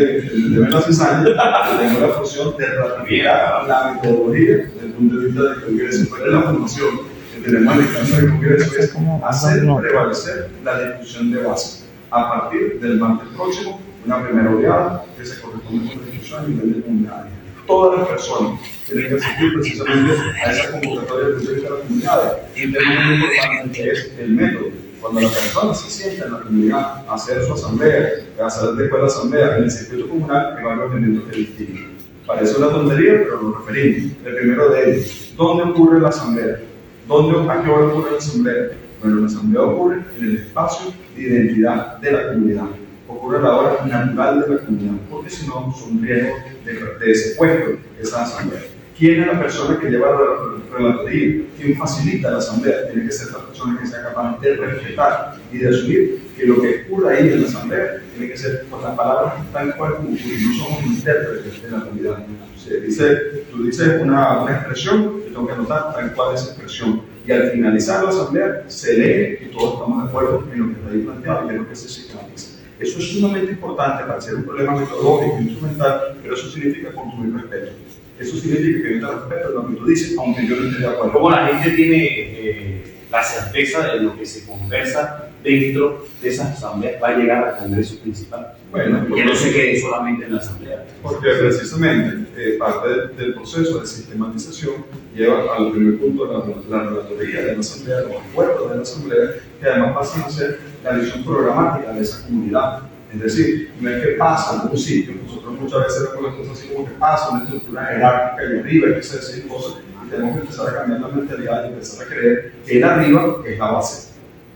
ver la cizaña, tengo la función de ratificar la metodología desde el punto de vista del Congreso. ¿Cuál es la función que tenemos en el caso del Congreso? Es hacer prevalecer la discusión de base a partir del martes próximo, una primera oleada que se corresponde con la discusión a nivel de comunidades. Todas las personas tienen que asistir precisamente a esa convocatoria de la comunidad. Y un tema muy importante que es el método cuando la persona se sienta en la comunidad a hacer su asamblea, a hacer después la asamblea en el circuito comunal, hay varios elementos que distinguen. Parece una tontería, pero nos referimos. El primero de ellos, ¿dónde ocurre la asamblea? ¿A qué hora ocurre la asamblea? Bueno, la asamblea ocurre en el espacio de identidad de la comunidad. Ocurre a la hora natural de la comunidad, porque si no, son riesgos de secuestro esa asamblea. ¿Quién es la persona que lleva la relatoría? ¿Quién facilita la asamblea? Tiene que ser la persona que sea capaz de respetar y de asumir que lo que ocurre ahí en la asamblea tiene que ser por las palabras tal cual como ocurre. No somos intérpretes de la realidad. Tú dices una expresión, yo tengo que anotar tal cual esa expresión. Y al finalizar la asamblea, se lee que todos estamos de acuerdo en lo que está ahí planteado y en lo que se sistematiza. Eso es sumamente importante para ser un problema metodológico, instrumental, pero eso significa construir respeto. Eso significa que yo te respeto lo que tú dices, aunque yo no esté de acuerdo. ¿Cómo la gente tiene la certeza de lo que se conversa dentro de esas asambleas va a llegar al Congreso principal? Bueno, que no se quede solamente en la asamblea. Porque precisamente parte del proceso de sistematización lleva al primer punto la relatoría de la asamblea, los acuerdos de la asamblea, que además pasan a ser la visión programática de esa comunidad. Es decir, no es que pasa en un sitio, nosotros muchas veces vemos las cosas así como que pasa una estructura jerárquica y arriba hay que hacer decir cosas, y tenemos que empezar a cambiar la mentalidad y empezar a creer que el arriba es la base,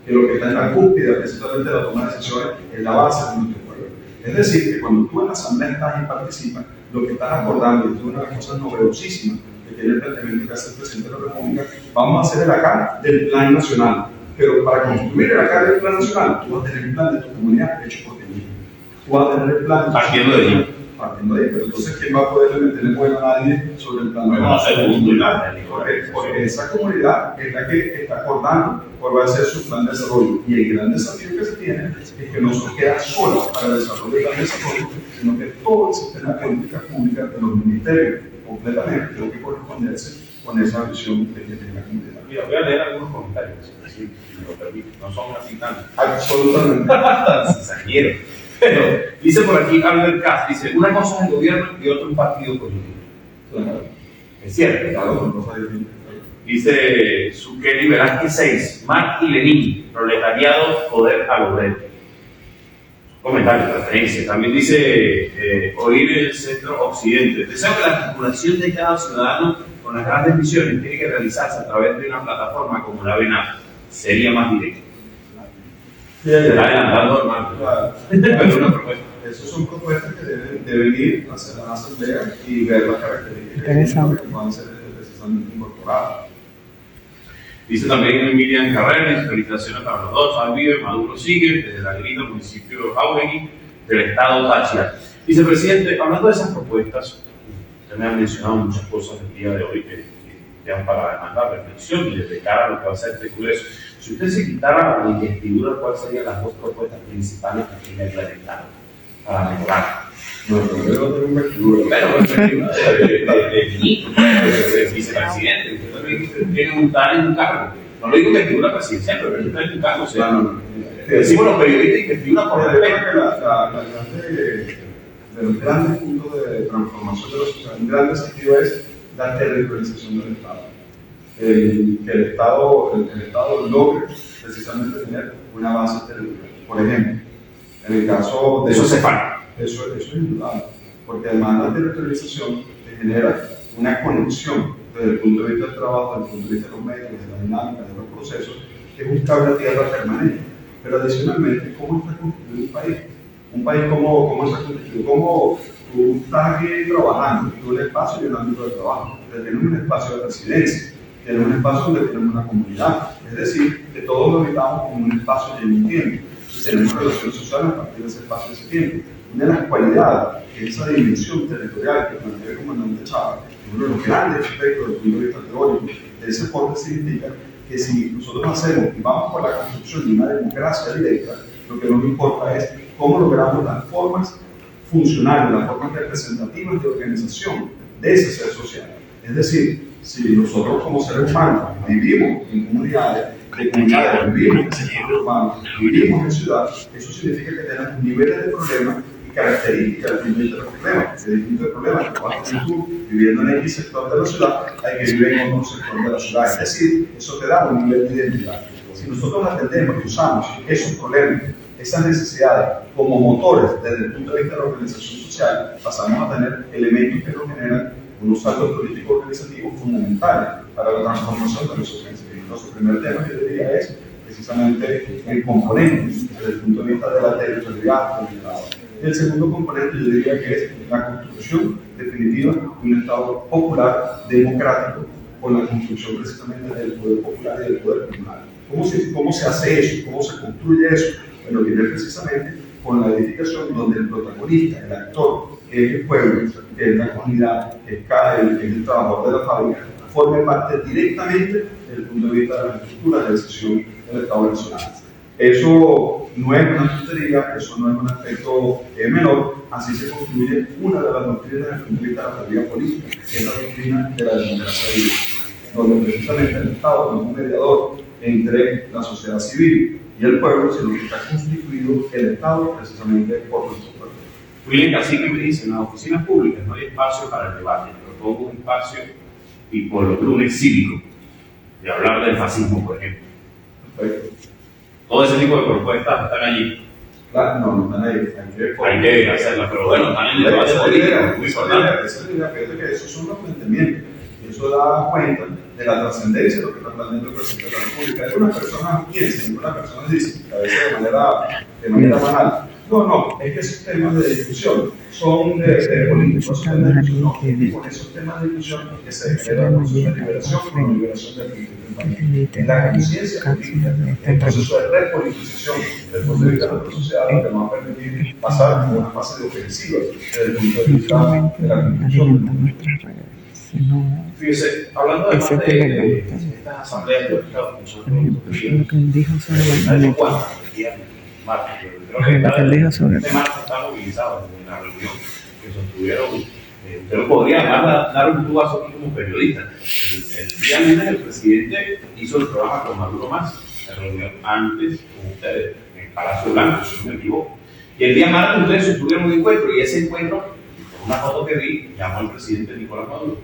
que lo que está en la cúspide, precisamente la toma de decisiones, es la base de nuestro pueblo. Es decir, que cuando tú en la asamblea estás y participas, lo que estás acordando, y es una de las cosas novedosísimas que tiene el planteamiento que hace el presidente de la República, vamos a hacer el acá del plan nacional. Pero para construir el acá del plan nacional, tú vas a tener un plan de tu comunidad hecho por ti mismo. Tú vas a tener el plan partiendo de ahí. Partiendo de ahí, pero entonces, ¿quién va a poder meterle bueno a nadie sobre el plan nacional? Porque esa comunidad es la que está acordando cuál va a ser su plan de desarrollo. Y el gran desafío que se tiene es que no se queda solo para el desarrollo del plan de desarrollo, sino que todo el sistema de políticas públicas de los ministerios completamente tiene que corresponderse con esa visión que tiene la comunidad. Mira, voy a leer algunos comentarios, si me lo permite. No son así tan absolutamente cizañeros. Pero dice por aquí Albert Kass, dice, una cosa es el gobierno y otra un partido político. Claro. Es cierto. Claro, dice Sukeli Velázquez 6, Marx y Lenin, proletariado, poder al obrero. Comentario, referencia. También dice oír el centro occidente. Deseo que la articulación de cada ciudadano con las grandes misiones tiene que realizarse a través de una plataforma como la VENA. Sería más directo. Sí, está adelantando, hermano. Claro. Una propuesta. Esas son propuestas que deben ir hacia la asamblea y ver las características que van a ser precisamente incorporadas. Dice también Miriam Carreras, felicitaciones para los dos, Alvive, Maduro sigue, desde la Grita, municipio Jauregui, del estado Táchira. Dice, presidente, hablando de esas propuestas, usted me ha mencionado muchas cosas el día de hoy que dan para demandar reflexión y desde cara a lo que va a ser este Congreso. Si usted se quitara la investidura, ¿cuáles serían las dos propuestas principales que tiene el Estado para mejorar? No, pero yo no tengo investidura. Bueno, investidura de ministro, de vicepresidente. Usted también tiene un tal en un cargo. No le digo investidura presidencial, pero usted tiene un cargo. O sea, decimos los periodistas investidura por respeto. De los grandes puntos de transformación de la sociedad, un gran desafío es la territorialización del Estado. Que el Estado logre precisamente tener una base territorial. Por ejemplo, en el caso de... Eso se falta. Eso es indudable, porque además la territorialización te genera una conexión desde el punto de vista del trabajo, desde el punto de vista de los medios, de la dinámica, de los procesos, que es un cable a tierra permanente. Pero adicionalmente, ¿cómo está constituido un país? Un país, ¿cómo está constituido? ¿Cómo tú estás aquí trabajando? Tú un espacio y un ámbito de trabajo. Tienes un espacio de residencia, tienes un espacio donde tenemos una comunidad. Es decir, que todos lo habitamos en un espacio y en un tiempo. Y tenemos relaciones sociales a partir de ese espacio y ese tiempo. Una de las cualidades que esa dimensión territorial que plantea el comandante Chávez, uno de los grandes aspectos desde el punto de vista teórico de ese porte, significa que si nosotros hacemos y vamos por la construcción de una democracia directa, lo que nos importa es cómo logramos las formas funcionales, las formas representativas de organización de ese ser social. Es decir, si nosotros como seres humanos vivimos en comunidades, vivimos en sectores urbanos, vivimos en ciudades, eso significa que tenemos niveles de problemas y características distintas de los problemas. De distintos problemas que vas a tener tú viviendo en X sector de la ciudad, hay que vivir en otro sector de la ciudad. Es decir, eso te da un nivel de identidad. Si nosotros atendemos y usamos esos problemas, esas necesidades como motores desde el punto de vista de la organización social, pasamos a tener elementos que nos generan unos saltos políticos organizativos fundamentales para la transformación de nuestros pensamientos. Nuestro primer tema, que yo diría, es precisamente el componente desde el punto de vista de la territorialidad del Estado. Y el segundo componente, yo diría que es la construcción definitiva de un Estado popular, democrático, con la construcción precisamente del poder popular y del poder comunal. ¿Cómo se hace eso? ¿Cómo se construye eso? Bueno, viene precisamente con la edificación donde el protagonista, el actor, que es el pueblo, que es la comunidad, que es el trabajador de la fábrica, forme parte directamente desde el punto de vista de la estructura de decisión del Estado venezolano. Eso no es una tontería, eso no es un aspecto menor, así se construye una de las doctrinas desde el punto de vista de la teoría política, que es la doctrina de la democracia civil, donde precisamente el Estado no es un mediador entre la sociedad civil y el pueblo, sino que está constituido el Estado precisamente por nuestro pueblo. William Cacique me dice, en las oficinas públicas no hay espacio para el debate, pero todo un espacio y por lo lunes cívico, de hablar del fascismo, por ejemplo. Perfecto. Todo ese tipo de propuestas están allí. Claro, no están ahí. Hay que hacerlas, pero bueno, están en el debate político, muy importante. Esa es la idea, fíjate que esos son los planteamientos. Y eso da cuenta de la trascendencia de lo que está planteando el presidente de la República. Algunas personas piensan, algunas personas dicen, a veces de manera banal, no, es que esos temas de discusión son políticos, son temas de discusión, y con esos temas de discusión es que se genera el proceso de liberación con la liberación del país. La conciencia política, el proceso de repolitización del punto de vista de nuestra sociedad, lo que nos va a permitir pasar a una fase de ofensiva desde el punto de vista de la construcción. Fíjese, hablando de estas asambleas de los estados, lo que dijo sobre este martes está movilizado en la reunión que sostuvieron. Usted lo podría dar un tubazo aquí como periodista. El día lunes el presidente hizo el programa con Maduro Más, la reunión antes con ustedes en el Palacio Blanco, si no me equivoco. Y el día martes ustedes sostuvieron un encuentro y ese encuentro, por una foto que vi, llamó al presidente Nicolás Maduro.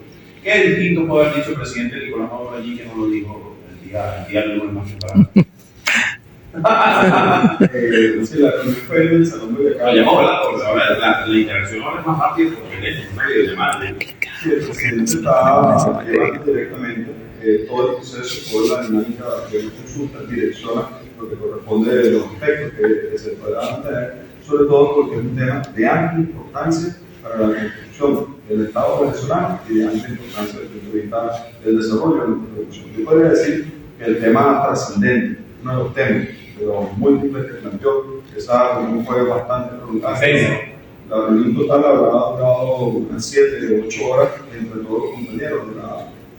¿Qué distinto puede haber dicho el presidente Nicolás Maduro allí que no lo dijo el día lunes más temprano? Sí, la reunión fue en el salón de acá. Lo llamó, ¿verdad? Porque ahora la interacción ahora es más rápida porque es una videollamada. Sí, el presidente está llevando directamente todo el proceso, toda la dinámica de consulta, direcciona lo que corresponde de los aspectos que se podrán tener, sobre todo porque es un tema de amplia importancia para la construcción del Estado venezolano y de amplia importancia desde el punto de vista del desarrollo de nuestra producción. Yo podría decir que el tema trascendente, uno de los temas de los múltiples que planteó, esa reunión fue bastante prolongada. La reunión total habrá durado unas 7 o 8 horas entre todos los compañeros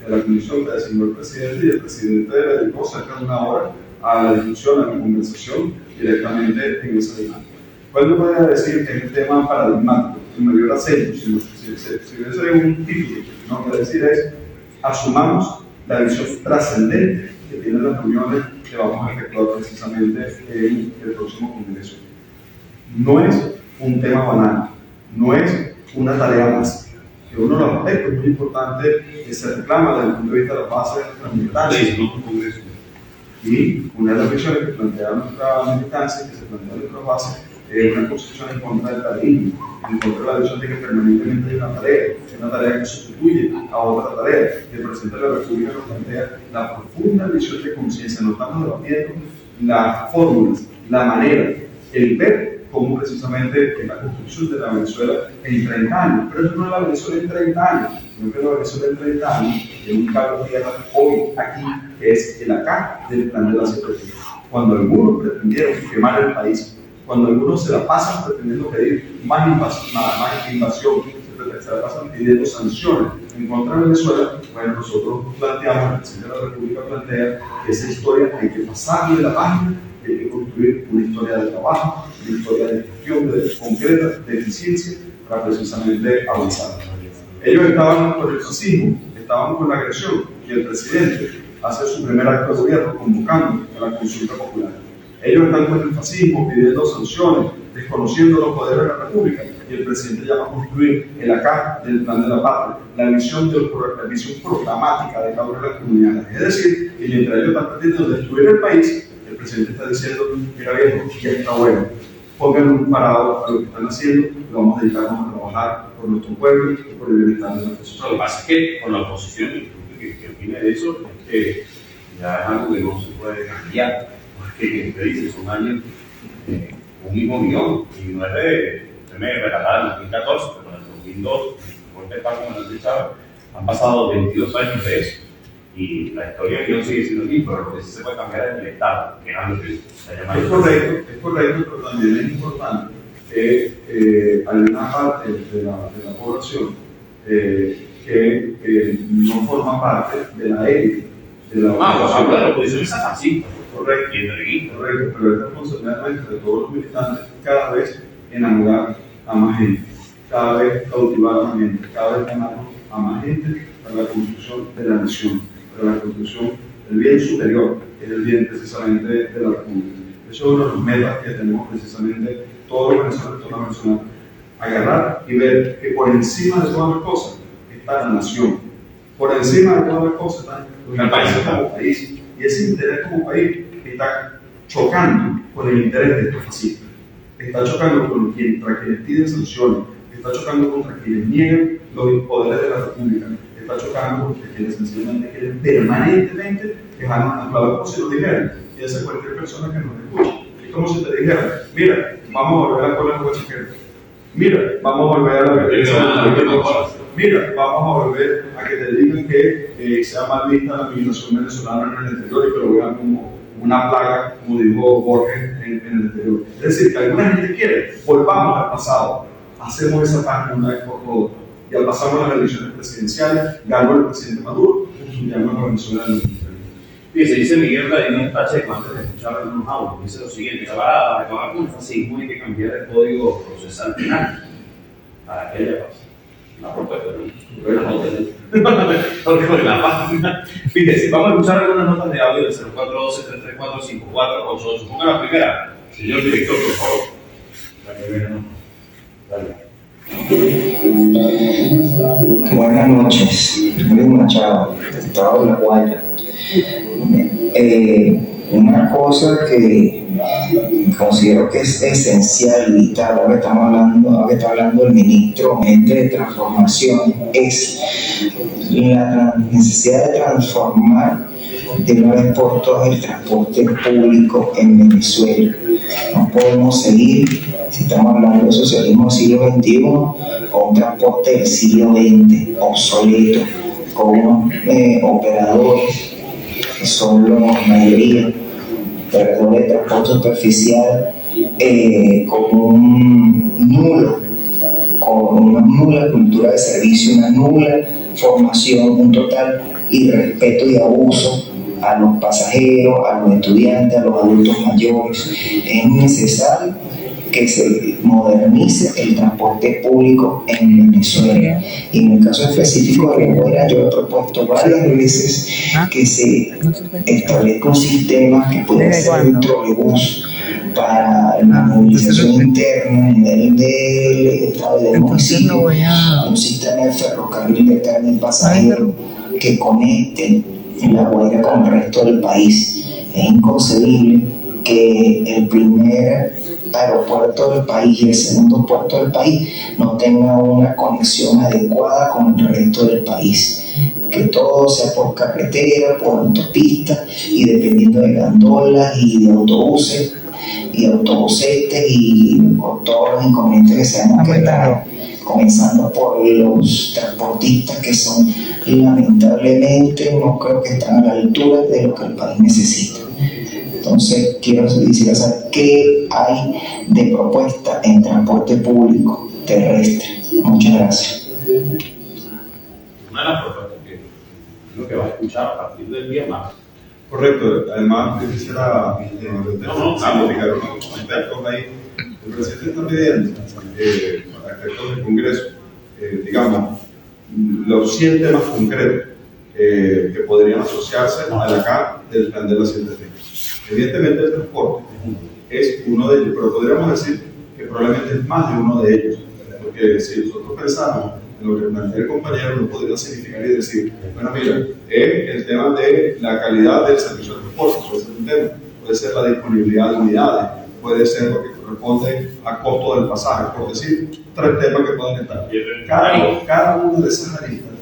de la comisión que designó el presidente, y el presidente le dedicó cerca de 1 hora a la discusión, a la conversación directamente en esa dinámica. ¿Cuál yo podría decir que es el tema paradigmático, el mayor acento, si hubiese un título, no quiere decir es asumamos la visión trascendente que tienen las reuniones que vamos a efectuar precisamente en el próximo Congreso? No es un tema banal, no es una tarea más, que uno de los aspectos muy importantes que se reclama desde el punto de vista de la base de nuestra militancia. Y una de las visiones que plantea nuestra militancia, que se plantea nuestra base, es una posición en contra del paradigma, en contra de la visión de que permanentemente hay una tarea que sustituye a otra tarea. El presidente de la República nos plantea la profunda visión de conciencia. Nos estamos debatiendo las fórmulas, la manera, el ver cómo precisamente la construcción de la Venezuela en 30 años, pero eso no es la Venezuela en 30 años, sino que la Venezuela en 30 años es un cabo de tierra hoy, aquí, que es el acá del plan de la secretaría. Cuando algunos pretendieron quemar el país, cuando algunos se la pasan pretendiendo pedir más invasión, se la pasan pidiendo sanciones en contra de Venezuela, bueno, nosotros planteamos, el presidente de la República plantea que esa historia hay que pasarle la página, que hay que construir una historia de trabajo, una historia de gestión concreta, de eficiencia, para precisamente avanzar. Ellos estaban con el fascismo, estaban con la agresión, y el presidente hace su primer acto de gobierno convocando a la consulta popular. Ellos están con el fascismo, pidiendo sanciones, desconociendo los poderes de la República. y el presidente llama a construir el acá del plan de la patria, la visión programática de cada una de las comunidades. Es decir, que mientras ellos están pretendiendo destruir el país, el presidente está diciendo, mira viejo, ya está bueno, pongan un parado a lo que están haciendo, lo vamos a dedicarnos a trabajar por nuestro pueblo y por el bienestar de nuestros Lo que pasa es que con la oposición, que opine de eso, es que ya es algo que no se puede cambiar, porque te dice, son años, un mismo guión, y no es de, usted me regalaba en 2014, pero en el 2002, después de Paco Manuel Chávez, han pasado 22 años de eso, y la historia del guión sigue siendo aquí, pero lo que sí se puede cambiar es el Estado, que era lo que se llama. Es correcto, pero también es importante que hay una parte de la población que no forma parte de la élite, de la oposición. La oposición es así. Correcto, pero es responsabilidad nuestra de todos los militantes cada vez enamorar a más gente, cada vez cautivar a más gente, cada vez ganarnos a más gente para la construcción de la nación, para la construcción del bien superior, que es el bien precisamente de la República. Eso es uno de los metas que tenemos precisamente todos los venezolanos, todas las personas, agarrar y ver que por encima de todas las cosas está la nación, por encima de todas las cosas está el país como país, y ese interés como país está chocando con el interés de estos fascistas, está chocando contra quienes piden sanciones, está chocando contra quienes niegan los poderes de la República, está chocando contra quienes sencillamente quieren permanentemente dejarnos anclados como si lo dijeran, y esa cualquier persona que nos escuche. Es como si te dijera, mira, vamos a volver a la cola de Huachiquero, mira, vamos a volver a la mira, vamos a volver a que te digan que sea mal vista la migración venezolana en el exterior y que lo vean como una plaga, como dijo Borges en el exterior. Es decir, que alguna gente quiere, volvamos al pasado, hacemos esa página una vez por todas. Ya pasamos las elecciones presidenciales, ganó el presidente Maduro, construyamos la Venezuela del exterior. Fíjese, dice Miguel Vladimir Pacheco, antes de escuchar algunos audios, dice lo siguiente: para acabar con el fascismo hay que cambiar el código procesal penal para que haya paz. La propuesta, porque la página. Fíjese, vamos a escuchar algunas notas de audio del 0412-334-5488. Ponga la primera, señor director, por favor. La primera nota. Dale. Buenas noches, Luis Machado, Estado de La Guaira. Una cosa que considero que es esencial, vital, ahora que está hablando el ministro Méndez de transformación, es la necesidad de transformar de una vez por todas el transporte público en Venezuela. No podemos seguir, si estamos hablando de socialismo del siglo XXI, con un transporte del siglo XX, obsoleto, con unos operadores que son la mayoría, operadores de transporte superficial, con una nula cultura de servicio, una nula formación, un total irrespeto y abuso a los pasajeros, a los estudiantes, a los adultos mayores. Es necesario que se modernice el transporte público en Venezuela. Y en el caso específico de La Guaira, yo he propuesto varias veces que se establezca un sistema que pueda ser un trolebús para la movilización interna a nivel del estado del municipio, un sistema de ferrocarril de carga y pasajero que conecte La Guaira con el resto del país. Es inconcebible que el primer aeropuerto del país y el segundo puerto del país no tenga una conexión adecuada con el resto del país, que todo sea por carretera, por autopista, y dependiendo de gandolas y de autobuses y autobusetes y con todos los inconvenientes que sabemos que traen, comenzando por los transportistas que son lamentablemente no creo que están a la altura de lo que el país necesita. Entonces, quisiera saber qué hay de propuesta en transporte público terrestre. Muchas gracias. Una de las propuestas que lo que va a escuchar a partir del día más. Correcto, además yo quisiera simplificar unos aspectos ahí. El presidente está pidiendo, para efectos del Congreso, digamos, los 100 temas concretos que podrían asociarse a la CAP del plan de las 7 temas. Evidentemente el transporte es uno de ellos, pero podríamos decir que probablemente es más de uno de ellos. porque si nosotros pensamos en lo que plantea el compañero, nos podría significar y decir, bueno, mira, el tema de la calidad del servicio de transporte puede ser un tema, puede ser la disponibilidad de unidades, puede ser lo que corresponde a costo del pasaje, por decir 3 temas que pueden estar. Cada una de esas aristas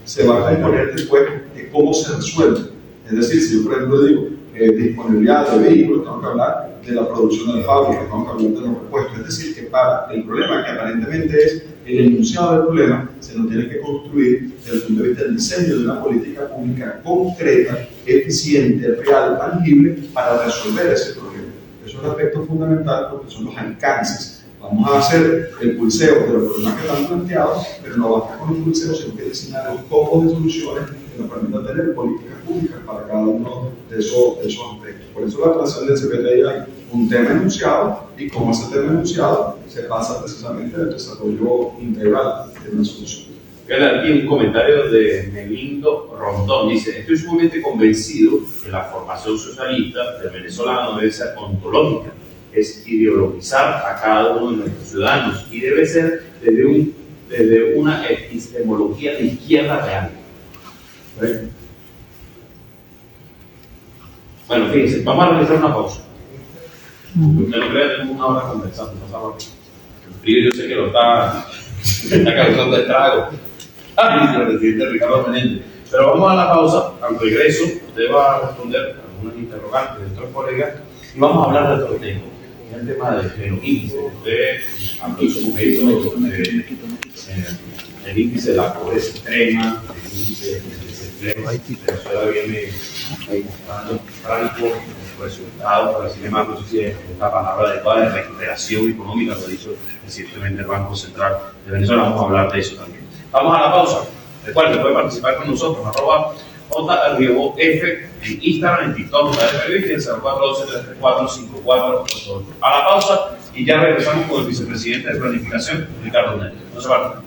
se va a componer después de cómo se resuelve. Es decir, si yo por ejemplo digo disponibilidad de vehículos, tengo que hablar de la producción de la fábrica, tengo que hablar de los repuestos. Es decir, que para el problema que aparentemente es el enunciado del problema, se nos tiene que construir desde el punto de vista del diseño de una política pública concreta, eficiente, real, tangible, para resolver ese problema. Eso es un aspecto fundamental porque son los alcances. Vamos a hacer el pulseo de los problemas que están planteados, pero no basta con los pulseos, sino que diseñar los combos de soluciones que nos permitan tener políticas públicas para cada uno de esos aspectos. Por eso la trascendencia que hay un tema enunciado y como ese tema enunciado se pasa precisamente al desarrollo integral de una solución. Voy a leer aquí un comentario de Melindo Rondón. Dice: estoy sumamente convencido que la formación socialista del venezolano debe ser ontológica, es ideologizar a cada uno de nuestros ciudadanos y debe ser desde una epistemología de izquierda real. ¿Ve? Bueno, fíjense, vamos a realizar una pausa. Usted no cree, tenemos una hora conversando, el frío yo sé que lo está causando estrago. El presidente Ricardo Menéndez. Pero vamos a la pausa, al regreso usted va a responder algunas interrogantes de nuestros colegas y vamos a hablar de otro tema. El tema de los índices. Usted habló en su momento el índice de la pobreza extrema, el índice de desempleo. Venezuela viene mostrando franco resultados, por así llamarlo, no sé si es la palabra adecuada, de recuperación económica, lo ha dicho recientemente el Banco Central de Venezuela. Vamos a hablar de eso también. Vamos a la pausa. Recuerden, puede participar con nosotros, @JRieboF en Instagram, en TikTok, en el 0412-334-5488. A la pausa y ya regresamos con el vicepresidente de Planificación, Ricardo Menéndez. No se vayan.